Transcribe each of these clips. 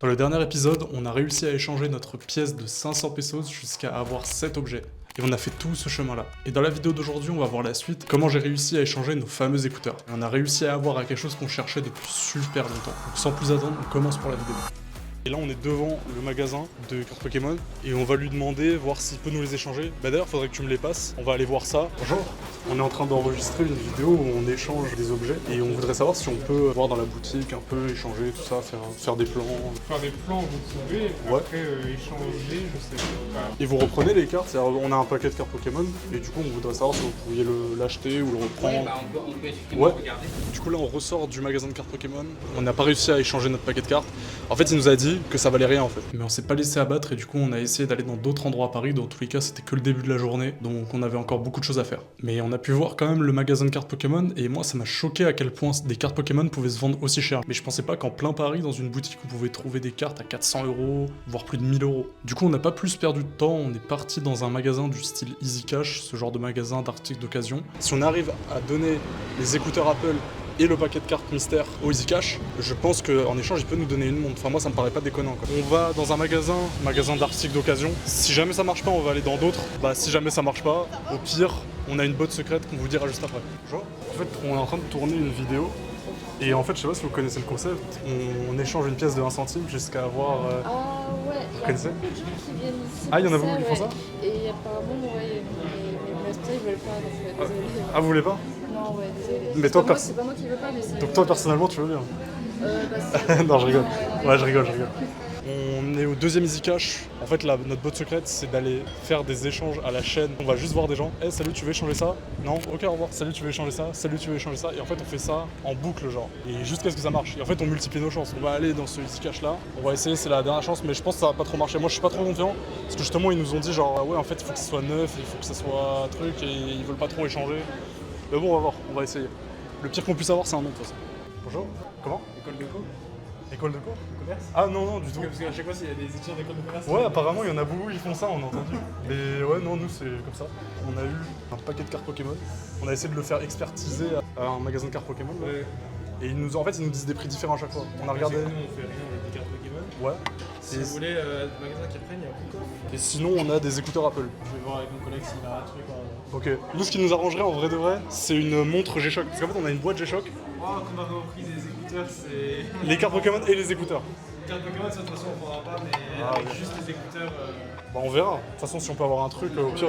Dans le dernier épisode, on a réussi à échanger notre pièce de 500 pesos jusqu'à avoir 7 objets. Et on a fait tout ce chemin-là. Et dans la vidéo d'aujourd'hui, on va voir la suite, comment j'ai réussi à échanger nos fameux écouteurs. Et on a réussi à avoir à quelque chose qu'on cherchait depuis super longtemps. Donc sans plus attendre, on commence pour la vidéo. Et là, on est devant le magasin de cartes Pokémon et on va lui demander, voir s'il peut nous les échanger. Bah d'ailleurs, faudrait que tu me les passes. On va aller voir ça. Bonjour. On est en train d'enregistrer une vidéo où on échange des objets et on voudrait savoir si on peut voir dans la boutique un peu échanger tout ça, faire des plans. Faire des plans, vous pouvez. Ouais. Après, échanger, je sais pas. Et vous reprenez les cartes, c'est-à-dire on a un paquet de cartes Pokémon et du coup on voudrait savoir si vous pouviez l'acheter ou le reprendre. Ouais, bah on peut effectivement regarder. Du coup là on ressort du magasin de cartes Pokémon, on n'a pas réussi à échanger notre paquet de cartes. En fait il nous a dit que ça valait rien en fait. Mais on s'est pas laissé abattre et du coup on a essayé d'aller dans d'autres endroits à Paris, dans tous les cas c'était que le début de la journée, donc on avait encore beaucoup de choses à faire. Mais on a pu voir quand même le magasin de cartes Pokémon et moi ça m'a choqué à quel point des cartes Pokémon pouvaient se vendre aussi cher. Mais je pensais pas qu'en plein Paris, dans une boutique, on pouvait trouver des cartes à 400 €, voire plus de 1000 €. Du coup on n'a pas plus perdu de temps, on est parti dans un magasin du style Easy Cash, ce genre de magasin d'articles d'occasion. Si on arrive à donner les écouteurs Apple et le paquet de cartes mystère au Easy Cash, je pense qu'en échange il peut nous donner une montre. Enfin moi ça me paraît pas déconnant quoi. On va dans un magasin d'articles d'occasion. Si jamais ça marche pas, on va aller dans d'autres. Bah si jamais ça marche pas, au pire, on a une botte secrète qu'on vous dira juste après. Bonjour. En fait, on est en train de tourner une vidéo. Et en fait, je sais pas si vous connaissez le concept, on échange une pièce de 1 centime jusqu'à avoir... Ah ouais, il y a connaissez beaucoup de gens qui viennent ici. Ah, il y en a pour beaucoup qui font ça. Et apparemment, ouais, mes masters, ils veulent pas, donc désolé. Ah, vous voulez pas? Non, ouais, désolé. Mais toi, C'est pas moi qui veux pas, mais c'est... Donc toi, personnellement, tu veux bien? c'est... Non, je rigole. Ouais, je rigole. On est au deuxième Easy Cash. En fait, notre botte secrète, c'est d'aller faire des échanges à la chaîne. On va juste voir des gens. Hey, salut, tu veux échanger ça? Non? Ok, au revoir. Salut, tu veux échanger ça? Salut, tu veux échanger ça? Et en fait, on fait ça en boucle, genre. Et jusqu'à ce que ça marche. Et en fait, on multiplie nos chances. On va aller dans ce Easy Cash là. On va essayer, c'est la dernière chance, mais je pense que ça va pas trop marcher. Moi, je suis pas trop confiant. Parce que justement, ils nous ont dit, genre, ouais, en fait, il faut que ce soit neuf, il faut que ça soit un truc, et ils veulent pas trop échanger. Mais bon, on va voir. On va essayer. Le pire qu'on puisse avoir, c'est un nom, de toute façon. Bonjour. Comment? École de co, École de quoi? commerce. Ah non, du tout. Parce qu'à chaque fois, s'il y a des étudiants d'école de commerce. Ouais, apparemment, il y en a beaucoup qui font ça, on a entendu. Mais ouais, non, nous, c'est comme ça. On a eu un paquet de cartes Pokémon. On a essayé de le faire expertiser à un magasin de cartes Pokémon. Là. Ouais. Et ils nous disent des prix différents à chaque fois. On a regardé. Nous, on fait rien avec des cartes Pokémon. Ouais. Si Et, vous voulez, le magasin qui reprenne, il y a beaucoup de et sinon, on a des écouteurs Apple. Je vais voir avec mon collègue s'il a un truc. Ok. Nous, ce qui nous arrangerait en vrai de vrai, c'est une montre G-Shock. Parce qu'en fait, on a une boîte G-Shock, Oh, qu'on a repris des écouteurs, c'est. les cartes Pokémon et les écouteurs. Les cartes Pokémon, ça, de toute façon, on prendra pas, mais Ah, avec ouais. juste les écouteurs. Bah, on verra. De toute façon, si on peut avoir un truc, au pire.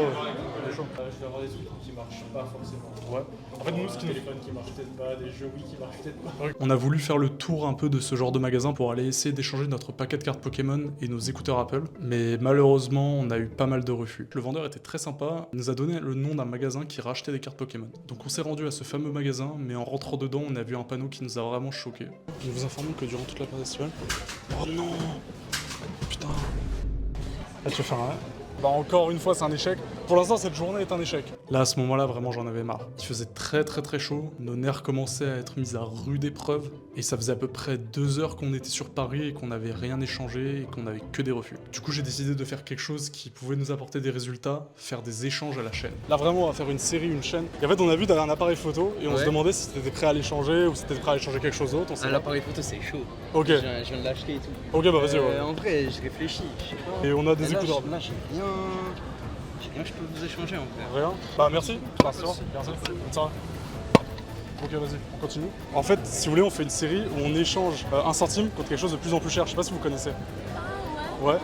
Je vais avoir des trucs qui marchent pas forcément. Ouais. En fait, nous, ce qui nous. Des téléphones qui marchent peut-être pas, des jeux Wii qui marchent peut-être pas. On a voulu faire le tour un peu de ce genre de magasin pour aller essayer d'échanger notre paquet de cartes Pokémon et nos écouteurs Apple, mais malheureusement on a eu pas mal de refus. Le vendeur était très sympa, il nous a donné le nom d'un magasin qui rachetait des cartes Pokémon. Donc on s'est rendu à ce fameux magasin, mais en rentrant dedans on a vu un panneau qui nous a vraiment choqué. Nous vous informons que durant toute la période estivale... Oh non! Putain! Ah, tu veux faire un... Bah encore une fois c'est un échec. Pour l'instant cette journée est un échec. Là à ce moment-là vraiment j'en avais marre. Il faisait très chaud, nos nerfs commençaient à être mis à rude épreuve et ça faisait à peu près 2 heures qu'on était sur Paris et qu'on n'avait rien échangé et qu'on n'avait que des refus. Du coup j'ai décidé de faire quelque chose qui pouvait nous apporter des résultats, faire des échanges à la chaîne. Là vraiment on va faire une série, une chaîne. Et en fait on a vu derrière un appareil photo et on se demandait si t'étais prêt à l'échanger ou si t'étais prêt à échanger quelque chose d'autre. L'appareil photo, c'est chaud. Ok, Je viens de l'acheter et tout. ok bah vas-y ouais. En vrai, je réfléchis. Je sais pas. Et on a des Là, écouteurs. Là, j'ai rien. Je peux vous échanger en vrai. Rien. Bah merci. Merci. Merci. Bonne soirée. Ok vas-y, on continue. En fait, si vous voulez, on fait une série où on échange 1 centime contre quelque chose de plus en plus cher. Je sais pas si vous connaissez. Ouais.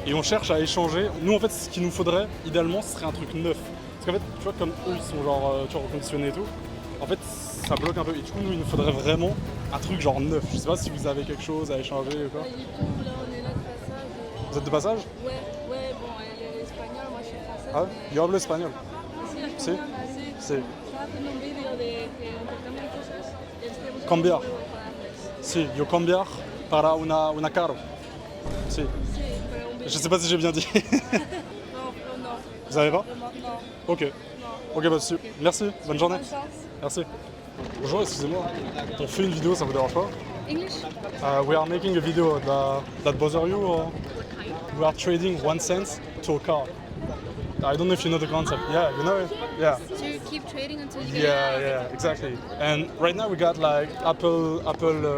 Et on cherche à échanger. Nous en fait, ce qu'il nous faudrait, idéalement, ce serait un truc neuf. Parce qu'en fait, tu vois, comme eux, ils sont genre, tu vois, reconditionnés et tout. En fait, ça bloque un peu. Et du coup, nous, il nous faudrait vraiment un truc genre neuf. Je sais pas si vous avez quelque chose à échanger ou quoi. Pas du tout, là, on est là de passage. Vous êtes de passage? Ouais, bon, elle est espagnole, moi je suis française. Ah, yo hablo espagnol. Sí, Sí. sí. Sí. Estaba haciendo un vídeo de que intercambio cosas y él quiere buscar Cambiar. un juego para hacer. Si, yo cambiar para una caro. Si. Sí, pero un vídeo. Je sais pas si j'ai bien dit. No, pero no. Vous savez pas? Vraiment, non. Ok. Non. Ok, bah dessus. Merci, bonne journée. Bonne chance. Merci. Bonjour, excusez-moi. On fait une vidéo, ça vous dérange pas? English? We are making a video that bother you or we are trading 1 cent to a car. I don't know if you know the concept. Yeah, you know it? Yeah. So you keep trading until you get Yeah, exactly. And right now we got like Apple,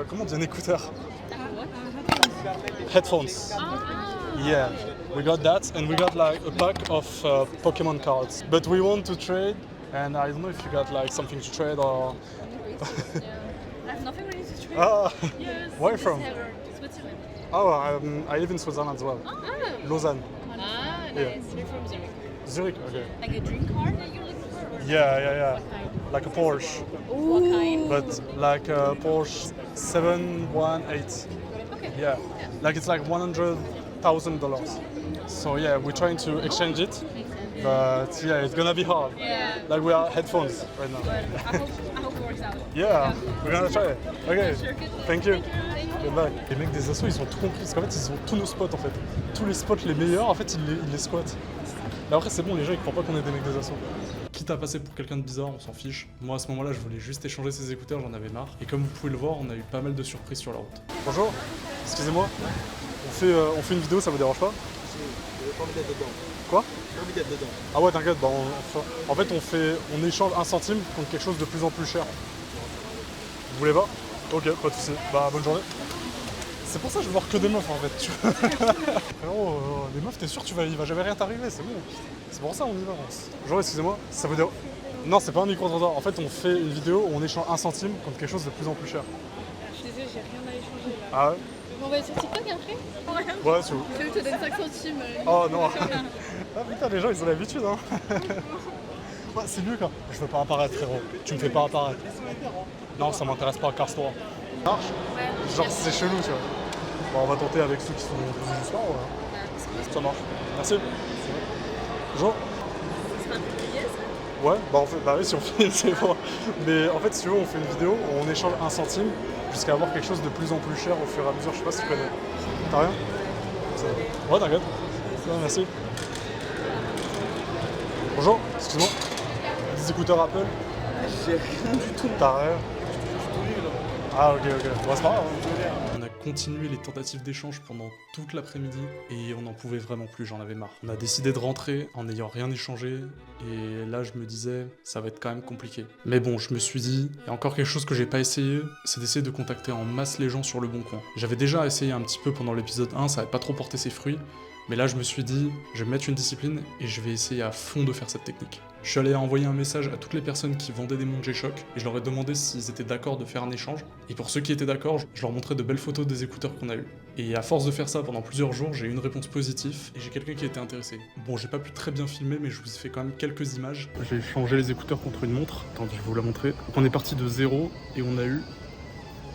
comment on dit un écouteur? headphones. Yeah, we got that, and we got like a pack of Pokemon cards. But we want to trade, and I don't know if you got like something to trade or. I have nothing really to trade. Ah, Yes. where are you from? Switzerland. Oh, I live in Switzerland as well. Lausanne. Ah, nice. Yeah. You're from Zurich. Zurich, okay. Like a dream car that you're looking for? Yeah. What kind? Like a Porsche, What kind? but like a Porsche 718. Okay. Yeah, like it's like $100,000. So yeah, we're trying to exchange it, but yeah, it's gonna be hard. Yeah. Like we are headphones right now. But I hope it works out. Yeah, we're gonna try it. Okay, Sure, good. thank you. Thank you. Goodbye. Les mecs des assos, ils ont tout compris, parce qu'en fait, ils ont tous nos spots en fait. Tous les spots les meilleurs, en fait, ils les squattent. Mais après, c'est bon, les gens ils croient pas qu'on est des mecs des assos. Quitte à passer pour quelqu'un de bizarre, on s'en fiche. Moi, à ce moment-là, je voulais juste échanger ces écouteurs, j'en avais marre. Et comme vous pouvez le voir, on a eu pas mal de surprises sur la route. Bonjour, excusez-moi. On fait une vidéo, ça vous dérange pas? Pas envie d'être dedans. Quoi? Pas envie d'être dedans. Ah ouais, t'inquiète, bah en fait, on échange 1 centime contre quelque chose de plus en plus cher. Vous voulez pas? Ok, pas de soucis. Bah, bonne journée. C'est pour ça que je veux voir que des meufs en fait. Tu vois. Frérot, les meufs, t'es sûr il va jamais rien t'arriver, c'est bon. C'est pour ça on y va. Bonjour, excusez-moi, ça vous dérange? Non, c'est pas un micro-trottoir. En fait, on fait une vidéo où on échange 1 centime contre quelque chose de plus en plus cher. Je suis désolée, j'ai rien à échanger là. Ah ouais? On va aller sur TikTok après? Ouais, c'est vous. Je te donne 5 centimes. Oh non. Ah putain, les gens ils ont l'habitude hein. Ouais, c'est mieux quand. Je veux pas apparaître, frérot. Tu me fais pas apparaître. Non, ça m'intéresse pas, casse-toi. Ça marche? Ouais. Genre, c'est chelou, tu vois. Bon, on va tenter avec ceux qui sont plus du sport, ouais. Ça marche. Merci. Bonjour. Ouais, bah en fait, bah oui, si on fait, c'est bon. Mais en fait, si tu veux, on fait une vidéo où on échange 1 centime jusqu'à avoir quelque chose de plus en plus cher au fur et à mesure. Je sais pas si tu connais. T'as rien? Ouais, t'inquiète. Ouais, merci. Bonjour, excuse-moi. Des écouteurs Apple? J'ai rien du tout. T'as rien? Ah ok. Bon, c'est pas grave. On a continué les tentatives d'échange pendant toute l'après-midi et on n'en pouvait vraiment plus, j'en avais marre. On a décidé de rentrer en n'ayant rien échangé et là je me disais ça va être quand même compliqué. Mais bon, je me suis dit, il y a encore quelque chose que j'ai pas essayé, c'est d'essayer de contacter en masse les gens sur le bon coin. J'avais déjà essayé un petit peu pendant l'épisode 1, ça n'avait pas trop porté ses fruits. Mais là, je me suis dit, je vais me mettre une discipline et je vais essayer à fond de faire cette technique. Je suis allé envoyer un message à toutes les personnes qui vendaient des montres G-Shock et je leur ai demandé s'ils étaient d'accord de faire un échange. Et pour ceux qui étaient d'accord, je leur montrais de belles photos des écouteurs qu'on a eu. Et à force de faire ça pendant plusieurs jours, j'ai eu une réponse positive et j'ai quelqu'un qui était intéressé. Bon, j'ai pas pu très bien filmer, mais je vous ai fait quand même quelques images. J'ai changé les écouteurs contre une montre. Attendez, je vais vous la montrer. Donc on est parti de 0 et on a eu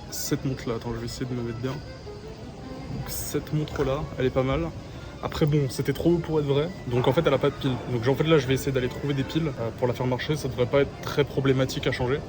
cette montre-là. Attends, je vais essayer de me mettre bien. Donc cette montre-là, elle est pas mal. Après bon, c'était trop haut pour être vrai, donc en fait elle a pas de pile. Donc en fait là je vais essayer d'aller trouver des piles pour la faire marcher, ça devrait pas être très problématique à changer.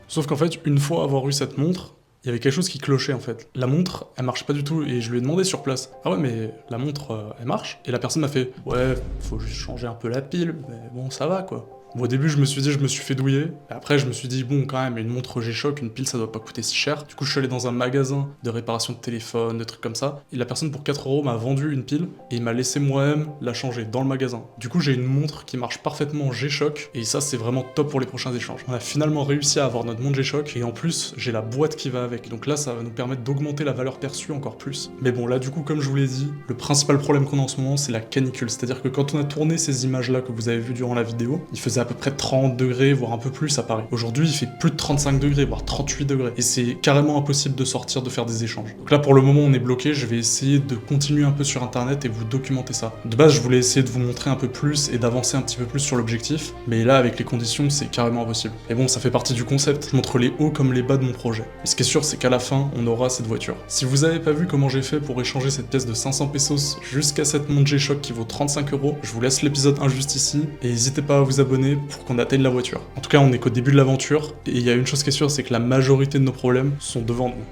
Sauf qu'en fait, une fois avoir eu cette montre, il y avait quelque chose qui clochait en fait. La montre, elle marche pas du tout et je lui ai demandé sur place. Ah ouais mais la montre, elle marche? Et la personne m'a fait, ouais, faut juste changer un peu la pile, mais bon ça va quoi. Bon, au début, je me suis dit, je me suis fait douiller. Et après, je me suis dit, bon, quand même, une montre G-Shock, une pile, ça doit pas coûter si cher. Du coup, je suis allé dans un magasin de réparation de téléphone, de trucs comme ça. Et la personne, pour 4 € m'a vendu une pile et il m'a laissé moi-même la changer dans le magasin. Du coup, j'ai une montre qui marche parfaitement G-Shock. Et ça, c'est vraiment top pour les prochains échanges. On a finalement réussi à avoir notre montre G-Shock. Et en plus, j'ai la boîte qui va avec. Donc là, ça va nous permettre d'augmenter la valeur perçue encore plus. Mais bon, là, du coup, comme je vous l'ai dit, le principal problème qu'on a en ce moment, c'est la canicule. C'est-à-dire que quand on a tourné ces images-là que vous avez vues durant la vidéo, il faisait à peu près 30 degrés, voire un peu plus à Paris. Aujourd'hui, il fait plus de 35 degrés, voire 38 degrés. Et c'est carrément impossible de sortir, de faire des échanges. Donc là, pour le moment, on est bloqué. Je vais essayer de continuer un peu sur Internet et vous documenter ça. De base, je voulais essayer de vous montrer un peu plus et d'avancer un petit peu plus sur l'objectif. Mais là, avec les conditions, c'est carrément impossible. Et bon, ça fait partie du concept. Je montre les hauts comme les bas de mon projet. Et ce qui est sûr, c'est qu'à la fin, on aura cette voiture. Si vous avez pas vu comment j'ai fait pour échanger cette pièce de 500 pesos jusqu'à cette montre G-Shock qui vaut 35 €, je vous laisse l'épisode 1 juste ici. Et n'hésitez pas à vous abonner pour qu'on atteigne la voiture. En tout cas, on est qu'au début de l'aventure, et il y a une chose qui est sûre, c'est que la majorité de nos problèmes sont devant nous.